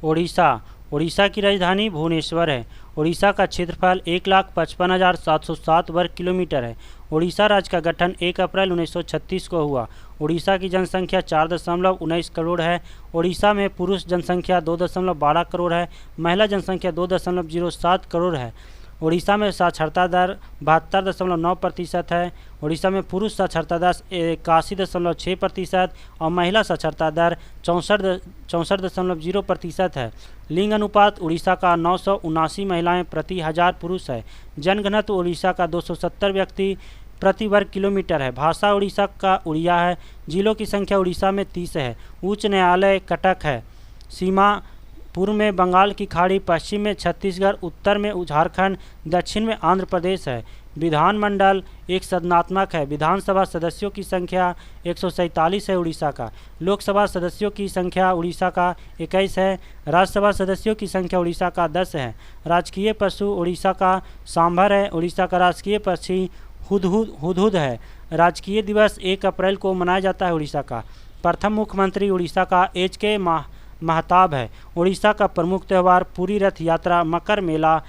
ओडिशा। ओडिशा की राजधानी भुवनेश्वर है। ओडिशा का क्षेत्रफल 1,55,707 वर्ग किलोमीटर है। ओडिशा राज्य का गठन 1 अप्रैल 1936 को हुआ। ओडिशा की जनसंख्या 4.19 करोड़ है। ओडिशा में पुरुष जनसंख्या 2.12 करोड़ है। महिला जनसंख्या 2.07 करोड़ है। ओडिशा में साक्षरता दर 72.9% है। ओडिशा में पुरुष साक्षरता दर 81.6% और महिला साक्षरता दर 64.0% है। लिंग अनुपात उड़ीसा का 979 महिलाएं प्रति 1000 पुरुष है। जनघनत्व उड़ीसा का 270 व्यक्ति प्रति वर्ग किलोमीटर है। भाषा उड़ीसा का उड़िया है। जिलों की संख्या उड़ीसा में 30 है। उच्च न्यायालय कटक है। सीमा पूर्व में बंगाल की खाड़ी, पश्चिम में छत्तीसगढ़, उत्तर में झारखंड, दक्षिण में आंध्र प्रदेश है। विधानमंडल एक सदनात्मक है। विधानसभा सदस्यों की संख्या 147 है उड़ीसा का। लोकसभा सदस्यों की संख्या उड़ीसा का 21 है। राज्यसभा सदस्यों की संख्या उड़ीसा का 10 है। राजकीय पशु उड़ीसा का सांभर है। उड़ीसा का राजकीय पक्षी हुदहुद है। राजकीय दिवस 1 अप्रैल को मनाया जाता है उड़ीसा का। प्रथम मुख्यमंत्री उड़ीसा का एच.के. महताब है। उड़ीसा का प्रमुख त्यौहार पुरी रथ यात्रा, मकर मेला।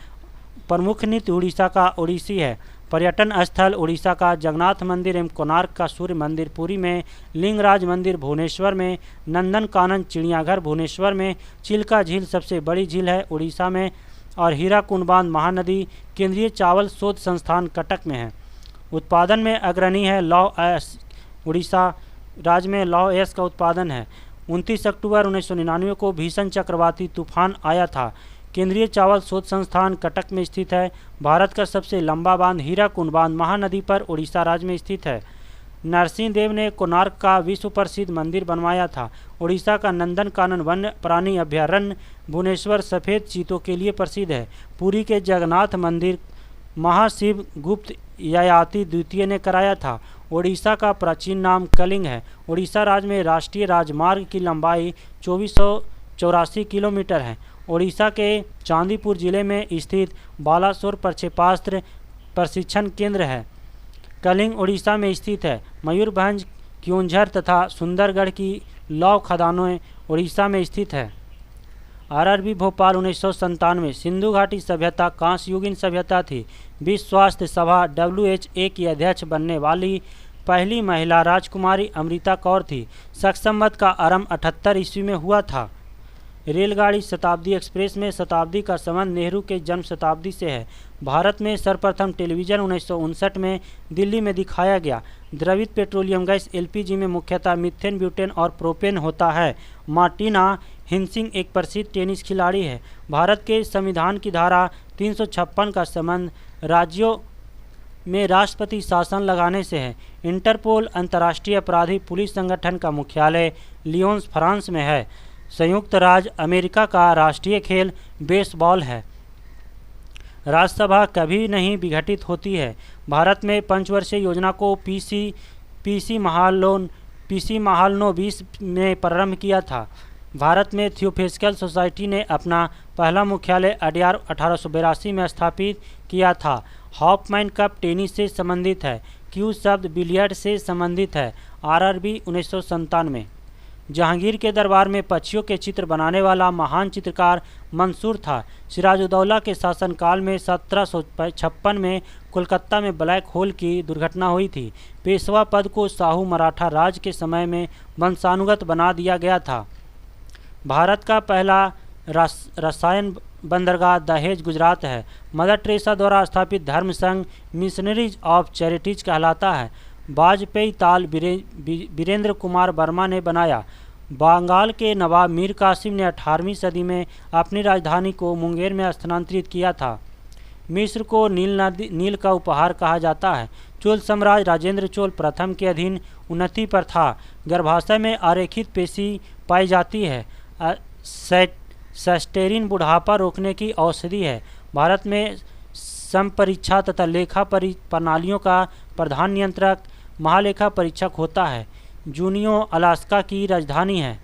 प्रमुख नृत्य उड़ीसा का ओडिसी है। पर्यटन स्थल उड़ीसा का जगन्नाथ मंदिर एवं कोणार्क का सूर्य मंदिर पुरी में, लिंगराज मंदिर भुवनेश्वर में, नंदनकानन चिड़ियाघर भुवनेश्वर में, चिल्का झील सबसे बड़ी झील है उड़ीसा में और हीराकुंड बांध महानदी। केंद्रीय चावल शोध संस्थान कटक में है। उत्पादन में अग्रणी है लौह अयस्क। उड़ीसा राज्य में लौह अयस्क का उत्पादन है। 29 अक्टूबर 1999 को भीषण चक्रवाती तूफान आया था। केंद्रीय चावल शोध संस्थान कटक में स्थित है। भारत का सबसे लंबा बांध हीराकुंड बांध महानदी पर उड़ीसा राज्य में स्थित है। नरसिंह देव ने कोणार्क का विश्व प्रसिद्ध मंदिर बनवाया था। उड़ीसा का नंदनकानन वन्य प्राणी अभयारण्य भुवनेश्वर सफ़ेद चीतों के लिए प्रसिद्ध है। पुरी के जगन्नाथ मंदिर महाशिव गुप्त ययाति द्वितीय ने कराया था। ओडिशा का प्राचीन नाम कलिंग है। उड़ीसा राज्य में राष्ट्रीय राजमार्ग की लंबाई 2484 किलोमीटर है। ओडिशा के चांदीपुर जिले में स्थित बालासोर प्रक्षेपास्त्र प्रशिक्षण केंद्र है। कलिंग उड़ीसा में स्थित है। मयूरभंज, क्योंझर तथा सुंदरगढ़ की लौह खदानें उड़ीसा में स्थित है। आरआरबी भोपाल 1997। सिंधु घाटी सभ्यता कांस्ययुगीन सभ्यता थी। विश्व स्वास्थ्य सभा WHO की अध्यक्ष बनने वाली पहली महिला राजकुमारी अमृता कौर थी। शक संवत का आरंभ 78 ईस्वी में हुआ था। रेलगाड़ी शताब्दी एक्सप्रेस में शताब्दी का संबंध नेहरू के जन्म शताब्दी से है। भारत में सर्वप्रथम टेलीविज़न 1959 में दिल्ली में दिखाया गया। द्रवित पेट्रोलियम गैस LPG में मुख्यतः मीथेन, ब्यूटेन और प्रोपेन होता है। मार्टिना हिंसिंग एक प्रसिद्ध टेनिस खिलाड़ी है। भारत के संविधान की धारा 356 का संबंध राज्यों में राष्ट्रपति शासन लगाने से है। इंटरपोल अंतर्राष्ट्रीय अपराधी पुलिस संगठन का मुख्यालय लियोन्स, फ्रांस में है। संयुक्त राज्य अमेरिका का राष्ट्रीय खेल बेसबॉल है। राज्यसभा कभी नहीं विघटित होती है। भारत में पंचवर्षीय योजना को पीसी महालनो 20 में प्रारंभ किया था। भारत में थियोफिजिकल सोसाइटी ने अपना पहला मुख्यालय अडयार 1882 में स्थापित किया था। हॉफमैन कप टेनिस से संबंधित है। क्यू शब्द बिलियर्ड से संबंधित है। आरआरबी 1997। जहांगीर के दरबार में पक्षियों के चित्र बनाने वाला महान चित्रकार मंसूर था। सिराजुद्दौला के शासनकाल में 1756 में कोलकाता में ब्लैक होल की दुर्घटना हुई थी। पेशवा पद को शाहू मराठा राज के समय में वंशानुगत बना दिया गया था। भारत का पहला रसायन बंदरगाह दहेज गुजरात है। मदर टेरेसा द्वारा स्थापित धर्म संघ मिशनरीज ऑफ चैरिटीज कहलाता है। वाजपेयी ताल वीरेंद्र कुमार वर्मा ने बनाया। बंगाल के नवाब मीर कासिम ने 18वीं सदी में अपनी राजधानी को मुंगेर में स्थानांतरित किया था। मिस्र को नील का उपहार कहा जाता है। चोल साम्राज्य राजेंद्र चोल प्रथम के अधीन उन्नति पर था। गर्भाशय में आरेखित पेशी पाई जाती है। सेस्टेरिन बुढ़ापा रोकने की औषधि है। भारत में संपरीक्षा तथा लेखा प्रणालियों का प्रधान नियंत्रक महालेखा परीक्षक होता है। जूनियो अलास्का की राजधानी है।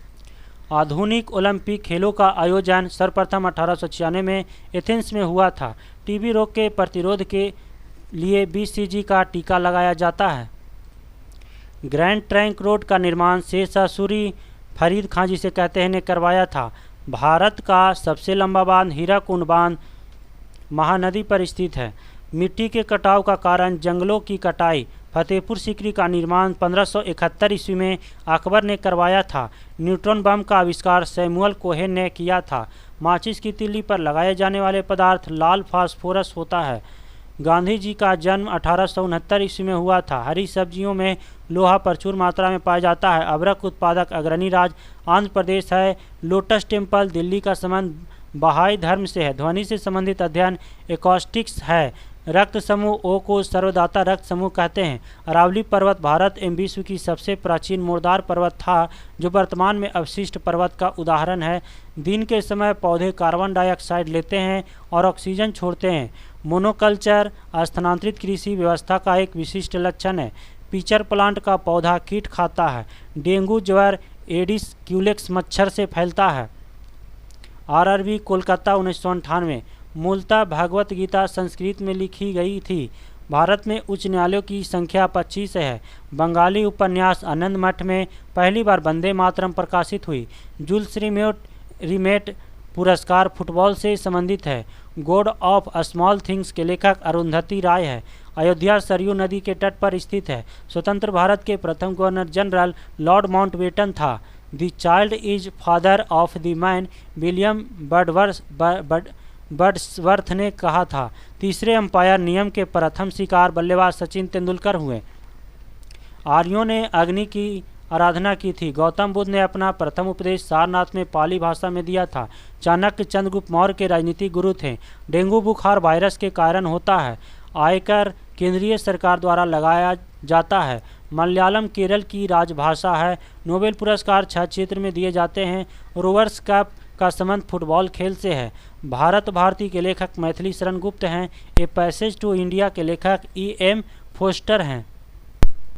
आधुनिक ओलंपिक खेलों का आयोजन सर्वप्रथम 1896 में एथेंस में हुआ था। टीबी रोग के प्रतिरोध के लिए BCG का टीका लगाया जाता है। ग्रैंड ट्रंक रोड का निर्माण शेरशाह सूरी फरीद खां जिसे कहते हैं ने करवाया था। भारत का सबसे लंबा बांध हीराकुंड बांध महानदी पर स्थित है। मिट्टी के कटाव का कारण जंगलों की कटाई। फतेहपुर सीकरी का निर्माण 1571 ईस्वी में अकबर ने करवाया था। न्यूट्रॉन बम का आविष्कार सैमुअल कोहेन ने किया था। माचिस की तीली पर लगाए जाने वाले पदार्थ लाल फास्फोरस होता है। गांधी जी का जन्म 1869 ईस्वी में हुआ था। हरी सब्जियों में लोहा प्रचुर मात्रा में पाया जाता है। अदरक उत्पादक अग्रणी राज्य आंध्र प्रदेश है। लोटस टेम्पल दिल्ली का संबंध बहाई धर्म से है। ध्वनि से संबंधित अध्ययन एकॉस्टिक्स है। रक्त समूह ओ को सर्वदाता रक्त समूह कहते हैं। अरावली पर्वत भारत एवं विश्व की सबसे प्राचीन मुर्दार पर्वत था, जो वर्तमान में अवशिष्ट पर्वत का उदाहरण है। दिन के समय पौधे कार्बन डाइऑक्साइड लेते हैं और ऑक्सीजन छोड़ते हैं। मोनोकल्चर स्थानांतरित कृषि व्यवस्था का एक विशिष्ट लक्षण है। पीचर प्लांट का पौधा कीट खाता है। डेंगू ज्वर एडिस क्यूलेक्स मच्छर से फैलता है। आरआरबी कोलकाता 1998। मूलतः भगवत गीता संस्कृत में लिखी गई थी। भारत में उच्च न्यायालयों की संख्या 25 है। बंगाली उपन्यास आनंद मठ में पहली बार वंदे मातरम प्रकाशित हुई। जुल्स रिमेट पुरस्कार फुटबॉल से संबंधित है। गॉड ऑफ स्मॉल थिंग्स के लेखक अरुंधति राय है। अयोध्या सरयू नदी के तट पर स्थित है। स्वतंत्र भारत के प्रथम गवर्नर जनरल लॉर्ड माउंटबेटन था। The child is father of the man, William बर्ड्सवर्थ ने कहा था। तीसरे अंपायर नियम के प्रथम शिकार बल्लेबाज सचिन तेंदुलकर हुए। आर्यों ने अग्नि की आराधना की थी। गौतम बुद्ध ने अपना प्रथम उपदेश सारनाथ में पाली भाषा में दिया था। चाणक्य चंद्रगुप्त मौर्य के राजनीतिक गुरु थे। डेंगू बुखार वायरस के कारण होता है। आयकर केंद्रीय सरकार द्वारा लगाया जाता है। मलयालम केरल की राजभाषा है। नोबेल पुरस्कार 6 क्षेत्र में दिए जाते हैं। रोवर्स कप का संबंध फुटबॉल खेल से है। भारत भारती के लेखक मैथिली शरण गुप्त हैं। ए पैसेज टू इंडिया के लेखक E.M. फोस्टर हैं।